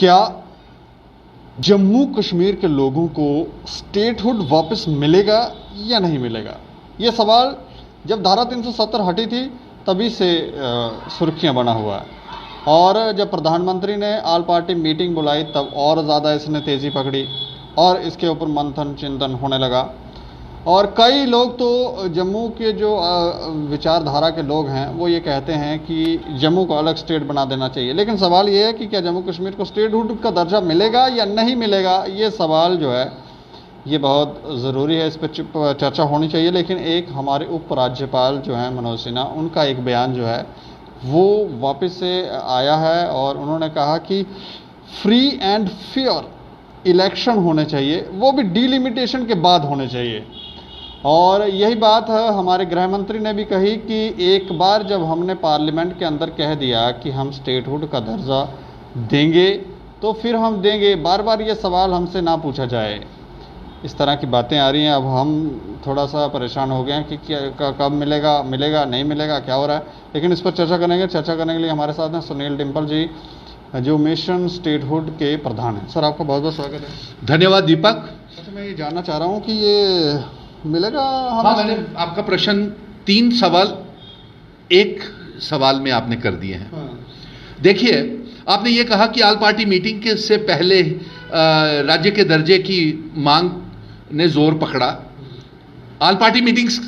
क्या जम्मू कश्मीर के लोगों को स्टेटहुड वापस मिलेगा या नहीं मिलेगा? ये सवाल जब धारा 370 हटी थी तभी से सुर्खियां बना हुआ है, और जब प्रधानमंत्री ने ऑल पार्टी मीटिंग बुलाई तब और ज़्यादा इसने तेज़ी पकड़ी और इसके ऊपर मंथन चिंतन होने लगा। और कई लोग तो जम्मू के जो विचारधारा के लोग हैं वो ये कहते हैं कि जम्मू को अलग स्टेट बना देना चाहिए। लेकिन सवाल ये है कि क्या जम्मू कश्मीर को स्टेटहुड का दर्जा मिलेगा या नहीं मिलेगा, ये सवाल जो है ये बहुत ज़रूरी है, इस पर चर्चा होनी चाहिए। लेकिन एक हमारे उपराज्यपाल जो हैं मनोज सिन्हा, उनका एक बयान जो है वो वापस से आया है और उन्होंने कहा कि फ्री एंड फेयर इलेक्शन होने चाहिए, वो भी डिलिमिटेशन के बाद होने चाहिए। और यही बात है हमारे गृह मंत्री ने भी कही कि एक बार जब हमने पार्लियामेंट के अंदर कह दिया कि हम स्टेटहुड का दर्जा देंगे तो फिर हम देंगे, बार बार ये सवाल हमसे ना पूछा जाए। इस तरह की बातें आ रही हैं। अब हम थोड़ा सा परेशान हो गए हैं कि क्या कब मिलेगा, नहीं मिलेगा, क्या हो रहा है। लेकिन इस पर चर्चा करने के लिए हमारे साथ हैं सुनील डिम्पल जी, जो मिशन स्टेटहुड के प्रधान हैं। सर, आपका बहुत बहुत स्वागत है। धन्यवाद दीपक। अच्छा, मैं ये जानना चाह रहा हूँ कि ये मिलेगा? हाँ, मैंने आपका प्रश्न 3 सवाल एक सवाल में आपने कर दिए हैं। हाँ। देखिए, आपने ये कहा कि ऑल पार्टी मीटिंग के से पहले राज्य के दर्जे की मांग ने जोर पकड़ा। ऑल पार्टी मीटिंग्स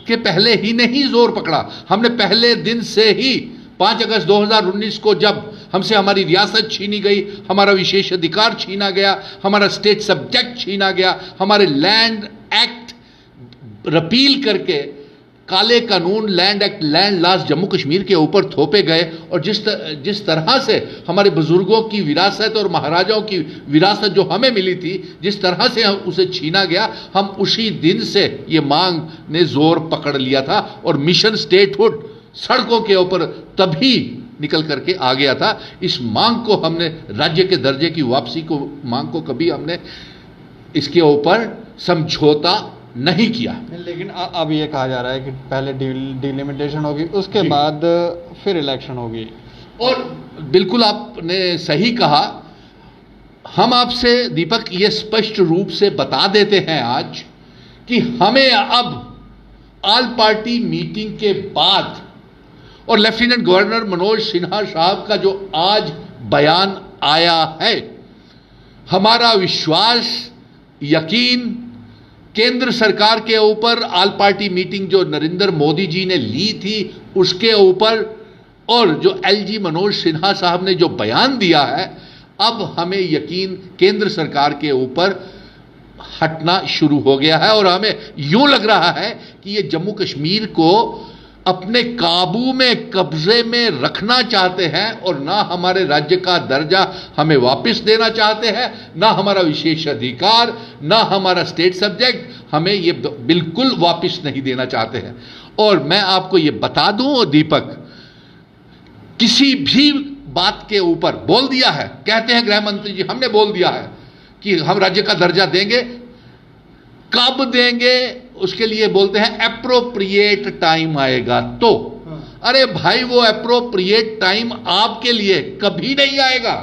के पहले ही नहीं जोर पकड़ा, हमने पहले दिन से ही 5 अगस्त 2019 को जब हमसे हमारी रियासत छीनी गई, हमारा विशेष अधिकार छीना गया, हमारा स्टेट सब्जेक्ट छीना गया, हमारे लैंड एक्ट रिपील करके काले कानून land act, land loss Jammu Kashmir के ऊपर थोपे गए, और जिस तरह से हमारे बुजुर्गों की विरासत और महाराजाओं की विरासत जो हमें मिली थी, जिस तरह से उसे छीना गया, हम उसी दिन से ये मांग ने जोर पकड़ लिया था। और मिशन स्टेटहुड सड़कों के ऊपर तभी निकल करके आ गया था। इस मांग को हमने, राज्य के दर्जे की वापसी को मांग को कभी हमने इसके ऊपर समझौता नहीं किया। लेकिन अब ये कहा जा रहा है कि पहले डिलिमिटेशन होगी, उसके बाद फिर इलेक्शन होगी। और बिल्कुल आपने सही कहा। हम आपसे दीपक ये स्पष्ट रूप से बता देते हैं आज कि हमें अब ऑल पार्टी मीटिंग के बाद और लेफ्टिनेंट गवर्नर मनोज सिन्हा साहब का जो आज बयान आया है, हमारा विश्वास, यकीन केंद्र सरकार के ऊपर, ऑल पार्टी मीटिंग जो नरेंद्र मोदी जी ने ली थी उसके ऊपर, और जो एलजी मनोज सिन्हा साहब ने जो बयान दिया है, अब हमें यकीन केंद्र सरकार के ऊपर हटना शुरू हो गया है। और हमें यूं लग रहा है कि ये जम्मू कश्मीर को अपने काबू में, कब्जे में रखना चाहते हैं, और ना हमारे राज्य का दर्जा हमें वापस देना चाहते हैं, ना हमारा विशेष अधिकार, ना हमारा स्टेट सब्जेक्ट हमें ये बिल्कुल वापस नहीं देना चाहते हैं। और मैं आपको ये बता दूं दीपक, किसी भी बात के ऊपर बोल दिया है, कहते हैं गृह मंत्री जी, हमने बोल दिया है कि हम राज्य का दर्जा देंगे, कब देंगे उसके लिए बोलते हैं एप्रोप्रिएट टाइम आएगा तो। अरे भाई, वो एप्रोप्रिएट टाइम आपके लिए कभी नहीं आएगा,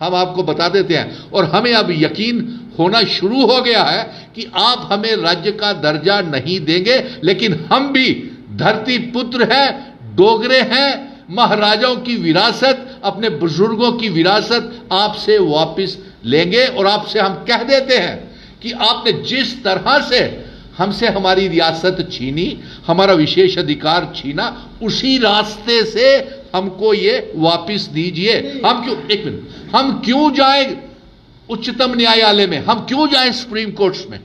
हम आपको बता देते हैं। और हमें अब यकीन होना शुरू हो गया है कि आप हमें राज्य का दर्जा नहीं देंगे, लेकिन हम भी धरती पुत्र हैं, डोगरे हैं, महाराजाओं की विरासत, अपने बुजुर्गों की विरासत आपसे वापस लेंगे। और आपसे हम कह देते हैं कि आपने जिस तरह से हमसे हमारी रियासत छीनी, हमारा विशेष अधिकार छीना, उसी रास्ते से हमको ये वापस दीजिए। हम क्यों, एक मिनट, हम क्यों जाएं उच्चतम न्यायालय में, हम क्यों जाएं सुप्रीम कोर्ट्स में?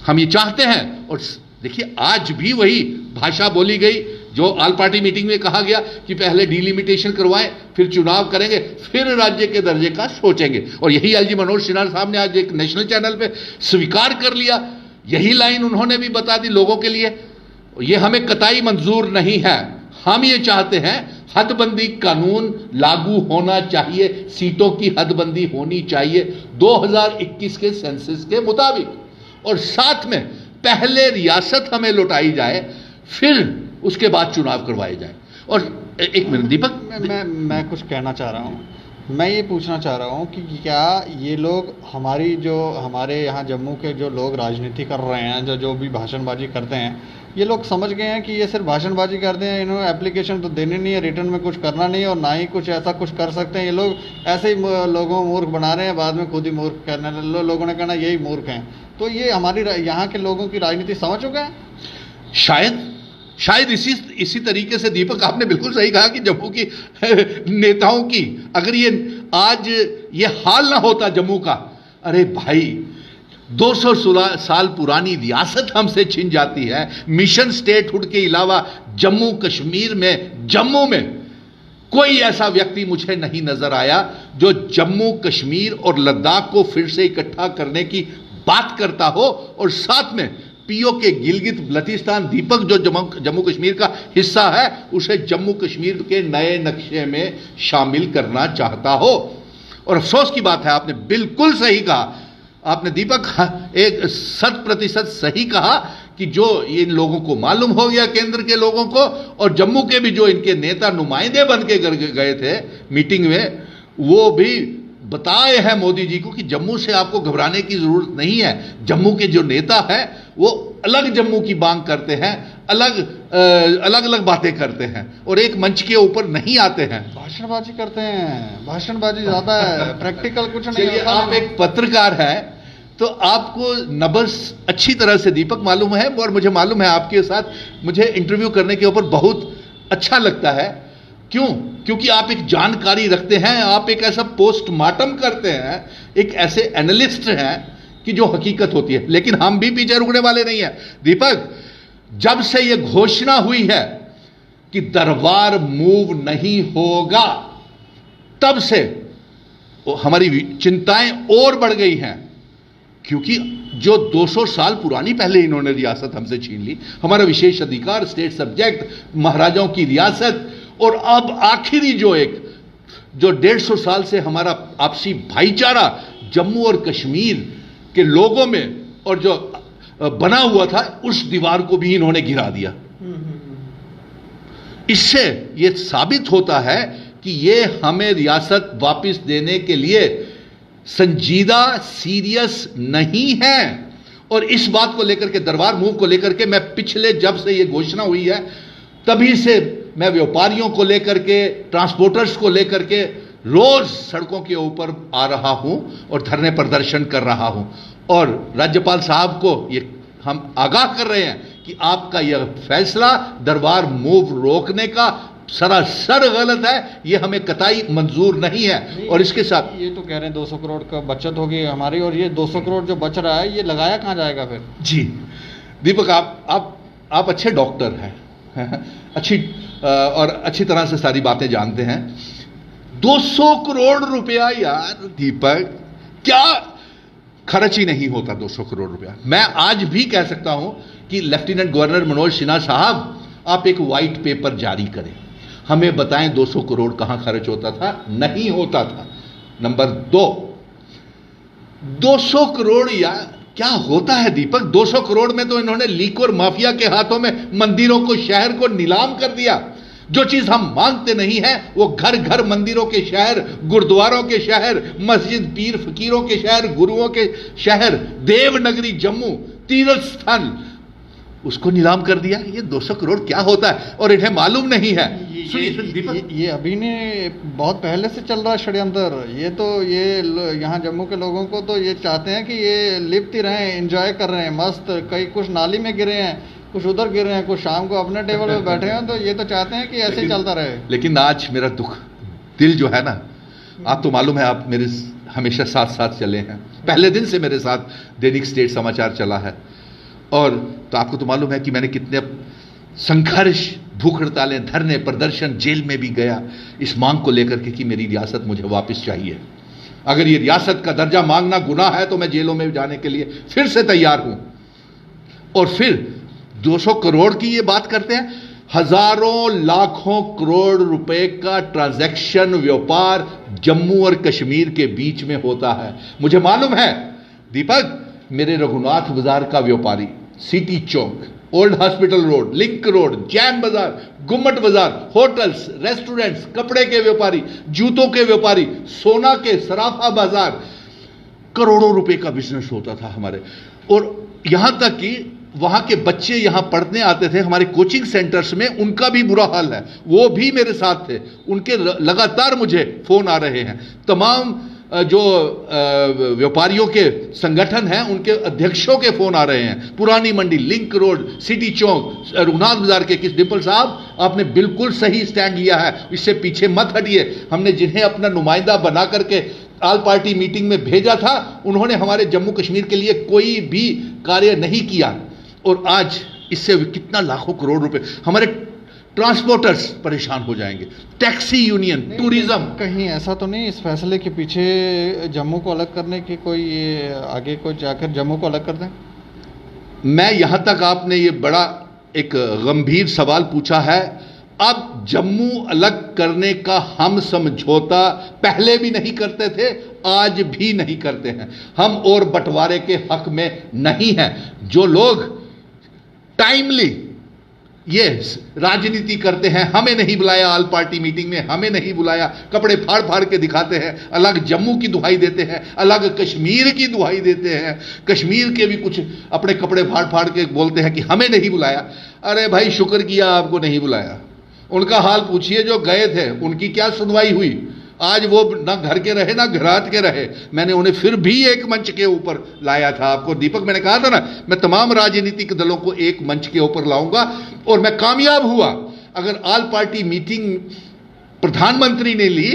हम ये चाहते हैं। और देखिए, आज भी वही भाषा बोली गई जो ऑल पार्टी मीटिंग में कहा गया कि पहले डिलिमिटेशन करवाएं, फिर चुनाव करेंगे, फिर राज्य के दर्जे का सोचेंगे। और यही एलजी मनोज सिन्हा साहब ने आज एक नेशनल चैनल पे स्वीकार कर लिया, यही लाइन उन्होंने भी बता दी लोगों के लिए। ये हमें कतई मंजूर नहीं है। हम ये चाहते हैं हदबंदी कानून लागू होना चाहिए, सीटों की हदबंदी होनी चाहिए 2021 के सेंसस के मुताबिक, और साथ में पहले रियासत हमें लौटाई जाए, फिर उसके बाद चुनाव करवाए जाए। और एक मिनट दीपक, मैं कुछ कहना चाह रहा हूँ मैं ये पूछना चाह रहा हूँ कि क्या ये लोग हमारे यहाँ जम्मू के जो लोग राजनीति कर रहे हैं, जो जो भी भाषणबाजी करते हैं, ये लोग समझ गए हैं कि ये सिर्फ भाषणबाजी करते हैं, इन्होंने एप्लीकेशन तो देनी नहीं है, रिटर्न में कुछ करना नहीं है और ना ही कुछ ऐसा कुछ कर सकते हैं। ये लोग ऐसे ही लोगों को मूर्ख बना रहे हैं, बाद में खुद ही मूर्ख कहने लोगों ने कहना यही मूर्ख हैं। तो ये हमारी यहाँ के लोगों की राजनीति समझ चुके हैं। शायद इसी तरीके से दीपक आपने बिल्कुल सही कहा कि जम्मू की नेताओं की अगर ये आज ये हाल ना होता जम्मू का, अरे भाई 216 साल पुरानी रियासत हमसे छिन जाती है। मिशन स्टेटहुड के अलावा जम्मू कश्मीर में, जम्मू में कोई ऐसा व्यक्ति मुझे नहीं नजर आया जो जम्मू कश्मीर और लद्दाख को फिर से इकट्ठा करने की बात करता हो और साथ में पीओ के गिलगित बल्तिस्तान दीपक जो जम्मू कश्मीर का हिस्सा है उसे जम्मू कश्मीर के नए नक्शे में शामिल करना चाहता हो। और अफसोस की बात है, आपने बिल्कुल सही कहा, आपने दीपक 100% सही कहा कि जो इन लोगों को मालूम हो गया, केंद्र के लोगों को और जम्मू के भी जो इनके नेता नुमाइंदे बन के गए थे मीटिंग में, वो भी बताए हैं मोदी जी को कि जम्मू से आपको घबराने की जरूरत नहीं है। जम्मू के जो नेता है वो अलग जम्मू की मांग करते हैं, अलग बातें करते हैं और एक मंच के ऊपर नहीं आते हैं। भाषणबाजी करते हैं, भाषणबाजी ज्यादा है, प्रैक्टिकल कुछ नहीं चलिए, होता। आप एक पत्रकार हैं तो आपको नब्ज अच्छी तरह से दीपक मालूम है और मुझे मालूम है आपके साथ मुझे इंटरव्यू करने के ऊपर बहुत अच्छा लगता है। क्यों? क्योंकि आप एक जानकारी रखते हैं, आप एक ऐसा पोस्टमार्टम करते हैं, एक ऐसे एनालिस्ट हैं कि जो हकीकत होती है। लेकिन हम भी पीछे रुकने वाले नहीं हैं दीपक। जब से यह घोषणा हुई है कि दरबार मूव नहीं होगा, तब से हमारी चिंताएं और बढ़ गई हैं, क्योंकि जो 200 साल पुरानी पहले इन्होंने रियासत हमसे छीन ली, हमारा विशेष अधिकार, स्टेट सब्जेक्ट, महाराजाओं की रियासत, और अब आखिरी जो 150 साल से हमारा आपसी भाईचारा जम्मू और कश्मीर के लोगों में और जो बना हुआ था, उस दीवार को भी इन्होंने गिरा दिया। इससे यह साबित होता है कि ये हमें रियासत वापस देने के लिए संजीदा, सीरियस नहीं है। और इस बात को लेकर के, दरबार मूव को लेकर के, मैं पिछले जब से ये घोषणा हुई है तभी से मैं व्यापारियों को लेकर के, ट्रांसपोर्टर्स को लेकर के रोज सड़कों के ऊपर आ रहा हूं और धरने प्रदर्शन कर रहा हूं। और राज्यपाल साहब को ये हम आगाह कर रहे हैं कि आपका यह फैसला दरबार मूव रोकने का सरासर गलत है, यह हमें कतई मंजूर नहीं है। और इसके साथ ये तो कह रहे हैं 200 करोड़ का बचत होगी हमारी, और ये 200 करोड़ जो बच रहा है ये लगाया कहां जाएगा फिर? जी दीपक, आप अच्छे डॉक्टर हैं अच्छी और अच्छी तरह से सारी बातें जानते हैं। 200 करोड़ रुपया यार दीपक, क्या खर्च ही नहीं होता 200 करोड़ रुपया। मैं आज भी कह सकता हूं कि लेफ्टिनेंट गवर्नर मनोज सिन्हा साहब, आप एक वाइट पेपर जारी करें, हमें बताएं 200 करोड़ कहां खर्च होता था, नहीं होता था। नंबर 2, 200 करोड़ यार क्या होता है दीपक? 200 करोड़ में तो इन्होंने लीकर माफिया के हाथों में मंदिरों को, शहर को नीलाम कर दिया। जो चीज हम मांगते नहीं है वो घर घर मंदिरों के शहर, गुरुद्वारों के शहर, मस्जिद, पीर फकीरों के शहर, गुरुओं के शहर, देवनगरी जम्मू, तीर्थ स्थान, उसको नीलाम कर दिया। ये 200 करोड़ क्या होता है और इन्हें मालूम नहीं है। ये अभी नहीं, बहुत पहले से चल रहा है षड्यंत्र। ये तो यहाँ जम्मू के लोगों को तो ये चाहते हैं कि ये लिप्त ही रहें, एंजॉय कर रहे हैं मस्त। कई कुछ नाली में गिरे हैं, कुछ उधर गिरे हैं, कुछ शाम को अपने टेबल पे बैठे हैं, तो ये तो चाहते हैं कि ऐसे ही चलता रहे। लेकिन आज मेरा दुख दिल जो है ना, आप तो मालूम है, आप मेरे हमेशा साथ साथ चले हैं, पहले दिन से मेरे साथ दैनिक स्टेट समाचार चला है। और तो आपको तो मालूम है कि मैंने कितने संघर्ष, भूख हड़तालें, धरने, प्रदर्शन, जेल में भी गया इस मांग को लेकर के कि मेरी रियासत मुझे वापस चाहिए। अगर ये रियासत का दर्जा मांगना गुनाह है तो मैं जेलों में जाने के लिए फिर से तैयार हूं। और फिर 200 करोड़ की ये बात करते हैं, हजारों लाखों करोड़ रुपए का ट्रांजैक्शन, व्यापार जम्मू और कश्मीर के बीच में होता है। मुझे मालूम है दीपक, मेरे रघुनाथ बाजार का व्यापारी, city Chowk, old hospital road, link road, Jain Bazar, Gummat बाजार, होटल्स, रेस्टोरेंट्स, कपड़े के व्यापारी, जूतों के व्यापारी, सोना के सराफा बाजार, करोड़ों रुपए का बिजनेस होता था हमारे। और यहां तक कि वहां के बच्चे यहां पढ़ने आते थे हमारे कोचिंग सेंटर्स में, उनका भी बुरा हाल है। वो भी मेरे साथ थे, उनके लगातार मुझे फोन आ रहे हैं। तमाम जो व्यापारियों के संगठन हैं उनके अध्यक्षों के फोन आ रहे हैं। पुरानी मंडी, लिंक रोड, सिटी चौक, रघुनाथ बाजार के किस डिम्पल साहब आपने बिल्कुल सही स्टैंड लिया है, इससे पीछे मत हटिए। हमने जिन्हें अपना नुमाइंदा बना करके आल पार्टी मीटिंग में भेजा था, उन्होंने हमारे जम्मू कश्मीर के लिए कोई भी कार्य नहीं किया। और आज इससे कितना लाखों करोड़ रुपए, हमारे ट्रांसपोर्टर्स परेशान हो जाएंगे, टैक्सी यूनियन, टूरिज्म। कहीं ऐसा तो नहीं इस फैसले के पीछे जम्मू को अलग करने की कोई आगे कोई जाकर जम्मू को अलग कर दें? मैं यहां तक, आपने ये बड़ा एक गंभीर सवाल पूछा है। अब जम्मू अलग करने का हम समझौता पहले भी नहीं करते थे, आज भी नहीं करते हैं। हम और बंटवारे के हक में नहीं हैं। जो लोग टाइमली ये राजनीति करते हैं, हमें नहीं बुलाया आल पार्टी मीटिंग में, हमें नहीं बुलाया, कपड़े फाड़ फाड़ के दिखाते हैं, अलग जम्मू की दुहाई देते हैं, अलग कश्मीर की दुहाई देते हैं, कश्मीर के भी कुछ अपने कपड़े फाड़ फाड़ के बोलते हैं कि हमें नहीं बुलाया। अरे भाई, शुक्र किया आपको नहीं बुलाया। उनका हाल पूछिए जो गए थे, उनकी क्या सुनवाई हुई। आज वो ना घर के रहे ना घरात के रहे। मैंने उन्हें फिर भी एक मंच के ऊपर लाया था। आपको दीपक, मैंने कहा था ना, मैं तमाम राजनीतिक दलों को एक मंच के ऊपर लाऊंगा, और मैं कामयाब हुआ। अगर आल पार्टी मीटिंग प्रधानमंत्री ने ली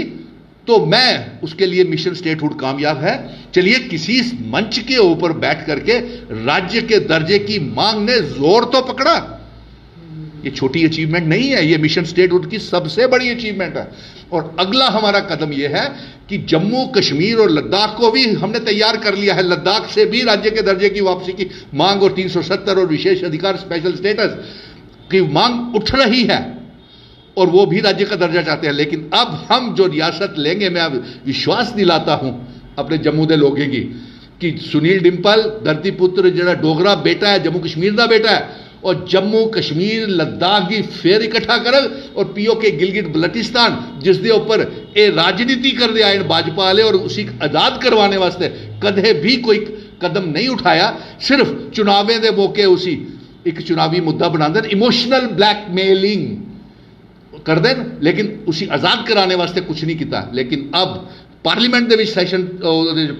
तो मैं उसके लिए मिशन स्टेटहुड कामयाब है। चलिए, किसी मंच के ऊपर बैठ करके राज्य के दर्जे की मांग ने जोर तो पकड़ा। ये छोटी अचीवमेंट नहीं है, ये मिशन स्टेटहुड की सबसे बड़ी अचीवमेंट है। और अगला हमारा कदम यह है कि जम्मू कश्मीर और लद्दाख को भी हमने तैयार कर लिया है। लद्दाख से भी राज्य के दर्जे की वापसी की मांग और 370 और विशेष अधिकार, स्पेशल स्टेटस की मांग उठ रही है, और वो भी राज्य का दर्जा चाहते हैं। लेकिन अब हम जो रियासत लेंगे, मैं अब विश्वास दिलाता हूं अपने जम्मू के लोगों की कि सुनील डिंपल धरती पुत्र जरा डोगरा बेटा है, जम्मू कश्मीर का बेटा है, और जम्मू कश्मीर लद्दाख की फेर इकट्ठा करग और पीओ के गिलगिट बल्टिस्तान जिसके ऊपर ये राजनीति कर दिया इन भाजपा वाले, और उसी आजाद करवाने वास्ते कदे भी कोई कदम नहीं उठाया। सिर्फ चुनावें दे मौके उसी एक चुनावी मुद्दा बना देन, इमोशनल ब्लैकमेलिंग कर देन, लेकिन उसी आजाद कराने वास्ते कुछ नहीं किया। लेकिन अब पार्लीमेंट के सैशन,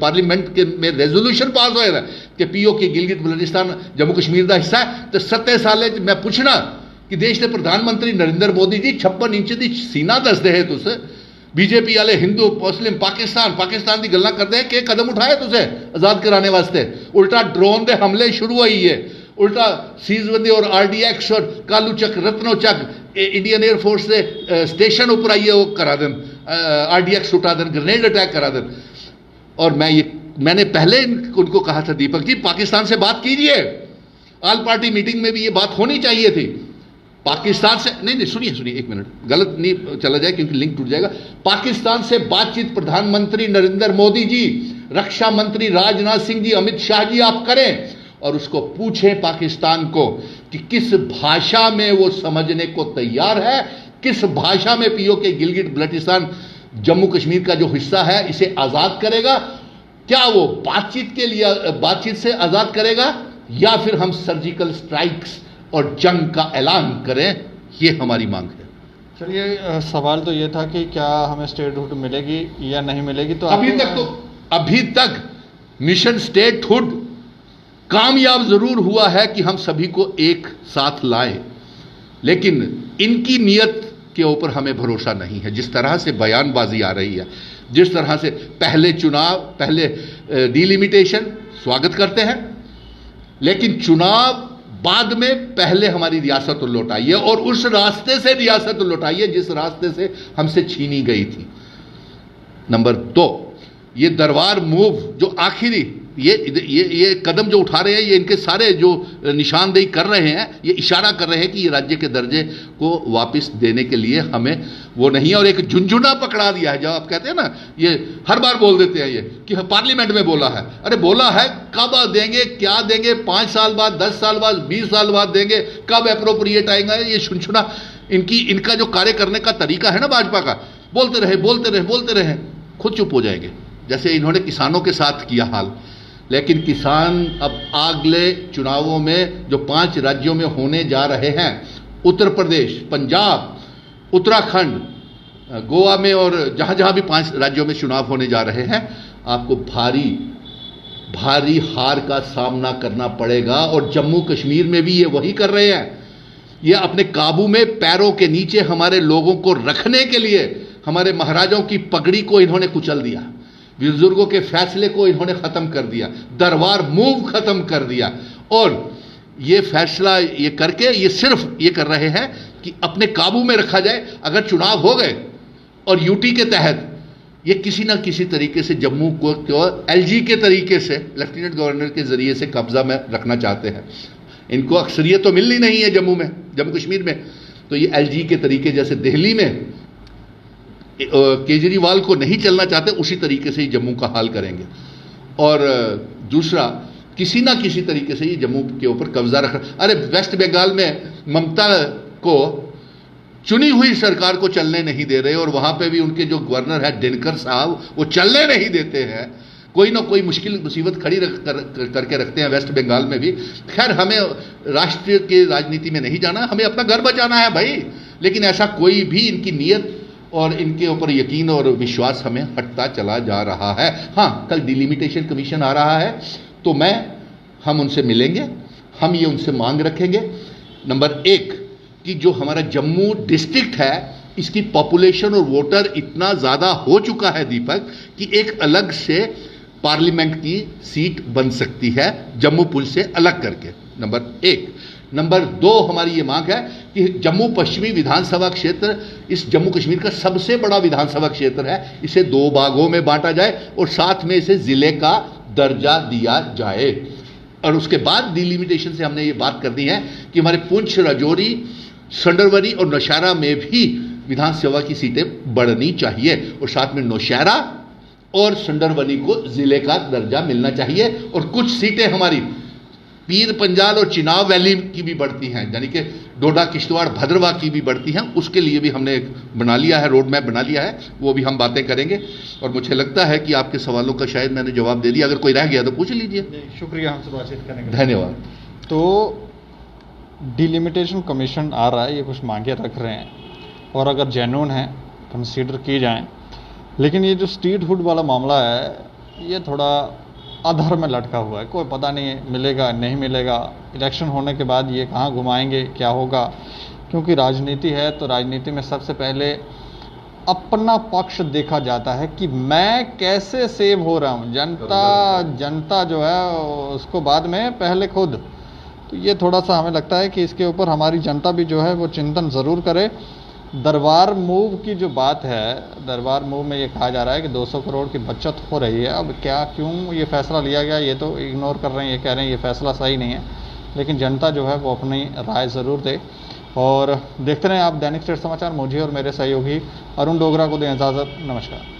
पार्लीमेंट के में रेजोल्यूशन पास होएगा कि पीओ के गिलगिट बल्टिस्तान जम्मू कश्मीर का हिस्सा है। तो 7 साल मैं पूछना कि देश के प्रधानमंत्री नरेंद्र मोदी जी 56 इंच की सीना दसते हैं तुस, बीजेपी वाले हिंदू मुस्लिम पाकिस्तान की गल्लां करते हैं कि कदम उठाए तुसे आजाद कराने वास्ते। उल्टा ड्रोन के हमले शुरू हुई है, उल्टा सीजबंदी और RDX और कालू चक रत्नो चक इंडियन एयरफोर्स के स्टेशन ऊपर आइए वो करा दें, RDX उठा दें, ग्रेनेड अटैक करा दें। और मैंने पहले उनको कहा था, दीपक जी पाकिस्तान से बात कीजिए, आल पार्टी मीटिंग में भी ये बात होनी चाहिए थी। पाकिस्तान से नहीं, सुनिए एक मिनट, गलत नहीं चला जाए क्योंकि लिंक टूट जाएगा। पाकिस्तान से बातचीत प्रधानमंत्री नरेंद्र मोदी जी, रक्षा मंत्री राजनाथ सिंह जी, अमित शाह जी आप करें, और उसको पूछें पाकिस्तान को कि किस भाषा में वो समझने को तैयार है, किस भाषा में पीओ के गिलगिट बल्टिस्तान जम्मू कश्मीर का जो हिस्सा है इसे आजाद करेगा। क्या वो बातचीत से आजाद करेगा, या फिर हम सर्जिकल स्ट्राइक्स और जंग का ऐलान करें? ये हमारी मांग है। चलिए, सवाल तो ये था कि क्या हमें स्टेटहुड मिलेगी या नहीं मिलेगी। तो अभी तक मिशन स्टेटहुड कामयाब जरूर हुआ है कि हम सभी को एक साथ लाए, लेकिन इनकी नीयत के ऊपर हमें भरोसा नहीं है। जिस तरह से बयानबाजी आ रही है, जिस तरह से पहले चुनाव, पहले डिलिमिटेशन स्वागत करते हैं, लेकिन चुनाव बाद में पहले हमारी रियासत लौटाइए, और उस रास्ते से रियासत लौटाइए जिस रास्ते से हमसे छीनी गई थी। नंबर 2, ये दरबार मूव जो आखिरी ये कदम जो उठा रहे हैं, ये इनके सारे जो निशानदेही कर रहे हैं, ये इशारा कर रहे हैं कि ये राज्य के दर्जे को वापस देने के लिए हमें वो नहीं है। और एक झुंझुना पकड़ा दिया है, जब आप कहते हैं ना, ये हर बार बोल देते हैं ये कि पार्लियामेंट में बोला है। अरे बोला है, कब देंगे, क्या देंगे, 5 साल बाद, 10 साल बाद, 20 साल बाद देंगे, कब अप्रोप्रिएट आएगा, ये झुंझुना इनका जो कार्य करने का तरीका है ना भाजपा का, बोलते रहे, खुद चुप हो जाएंगे, जैसे इन्होंने किसानों के साथ किया हाल। लेकिन किसान अब अगले चुनावों में जो 5 राज्यों में होने जा रहे हैं, उत्तर प्रदेश, पंजाब, उत्तराखंड, गोवा में और जहां जहां भी 5 राज्यों में चुनाव होने जा रहे हैं, आपको भारी हार का सामना करना पड़ेगा। और जम्मू कश्मीर में भी ये वही कर रहे हैं। ये अपने काबू में पैरों के नीचे हमारे लोगों को रखने के लिए हमारे महाराजाओं की पगड़ी को इन्होंने कुचल दिया, बुजुर्गों के फैसले को इन्होंने खत्म कर दिया, दरबार मूव खत्म कर दिया। और ये फैसला ये करके ये सिर्फ ये कर रहे हैं कि अपने काबू में रखा जाए। अगर चुनाव हो गए और यूटी के तहत ये किसी ना किसी तरीके से जम्मू को एलजी के तरीके से लेफ्टिनेंट गवर्नर के जरिए से कब्जा में रखना चाहते हैं। इनको अक्सरियत तो मिलनी नहीं है जम्मू कश्मीर में, तो ये एलजी के तरीके जैसे दिल्ली में केजरीवाल को नहीं चलना चाहते, उसी तरीके से ही जम्मू का हाल करेंगे। और दूसरा, किसी ना किसी तरीके से ही जम्मू के ऊपर कब्जा रख। अरे वेस्ट बंगाल में ममता को चुनी हुई सरकार को चलने नहीं दे रहे, और वहां पे भी उनके जो गवर्नर है दिनकर साहब, वो चलने नहीं देते हैं। कोई ना कोई मुसीबत खड़ी करके रखते हैं वेस्ट बंगाल में भी। खैर, हमें राष्ट्र की राजनीति में नहीं जाना, हमें अपना घर बचाना है भाई। लेकिन ऐसा कोई भी इनकी नीयत और इनके ऊपर यकीन और विश्वास हमें हटता चला जा रहा है। हाँ, कल डिलिमिटेशन कमीशन आ रहा है, तो हम उनसे मिलेंगे, हम ये उनसे मांग रखेंगे। नंबर 1 कि जो हमारा जम्मू डिस्ट्रिक्ट है, इसकी पॉपुलेशन और वोटर इतना ज़्यादा हो चुका है दीपक, कि एक अलग से पार्लियामेंट की सीट बन सकती है जम्मू पुल से अलग करके। नंबर 1। नंबर 2 हमारी ये मांग है कि जम्मू पश्चिमी विधानसभा क्षेत्र इस जम्मू कश्मीर का सबसे बड़ा विधानसभा क्षेत्र है, इसे 2 भागों में बांटा जाए और साथ में इसे जिले का दर्जा दिया जाए। और उसके बाद डिलिमिटेशन से हमने ये बात करनी है कि हमारे पुंछ, राजौरी, संडरवरी और नौशहरा में भी विधानसभा की सीटें बढ़नी चाहिए, और साथ में नौशहरा और संडरवली को जिले का दर्जा मिलना चाहिए। और कुछ सीटें हमारी पीर पंजाल और चिनाब वैली की भी बढ़ती हैं, यानी कि डोडा, किश्तवाड़, भद्रवाह की भी बढ़ती हैं। उसके लिए भी हमने एक बना लिया है, रोड मैप बना लिया है, वो भी हम बातें करेंगे। और मुझे लगता है कि आपके सवालों का शायद मैंने जवाब दे दिया, अगर कोई रह गया तो पूछ लीजिए। शुक्रिया हमसे बातचीत करने के लिए। धन्यवाद। तो डिलिमिटेशन कमीशन आ रहा है, ये कुछ मांगे रख रहे हैं, और अगर जेन्युइन है कंसीडर की जाएँ। लेकिन ये जो स्टेटहुड वाला मामला है, ये थोड़ा अधर में लटका हुआ है, कोई पता नहीं मिलेगा नहीं मिलेगा। इलेक्शन होने के बाद ये कहाँ घुमाएंगे, क्या होगा, क्योंकि राजनीति है तो राजनीति में सबसे पहले अपना पक्ष देखा जाता है कि मैं कैसे सेव हो रहा हूँ। जनता जो है उसको बाद में, पहले खुद। तो ये थोड़ा सा हमें लगता है कि इसके ऊपर हमारी जनता भी जो है वो चिंतन ज़रूर करे। दरबार मूव की जो बात है, दरबार मूव में ये कहा जा रहा है कि 200 करोड़ की बचत हो रही है। अब क्या, क्यों ये फैसला लिया गया, ये तो इग्नोर कर रहे हैं, ये कह रहे हैं ये फैसला सही नहीं है। लेकिन जनता जो है वो अपनी राय ज़रूर दे। और देखते रहें आप दैनिक स्टेट समाचार। मुझे और मेरे सहयोगी अरुण डोगरा को दें इजाज़त। नमस्कार।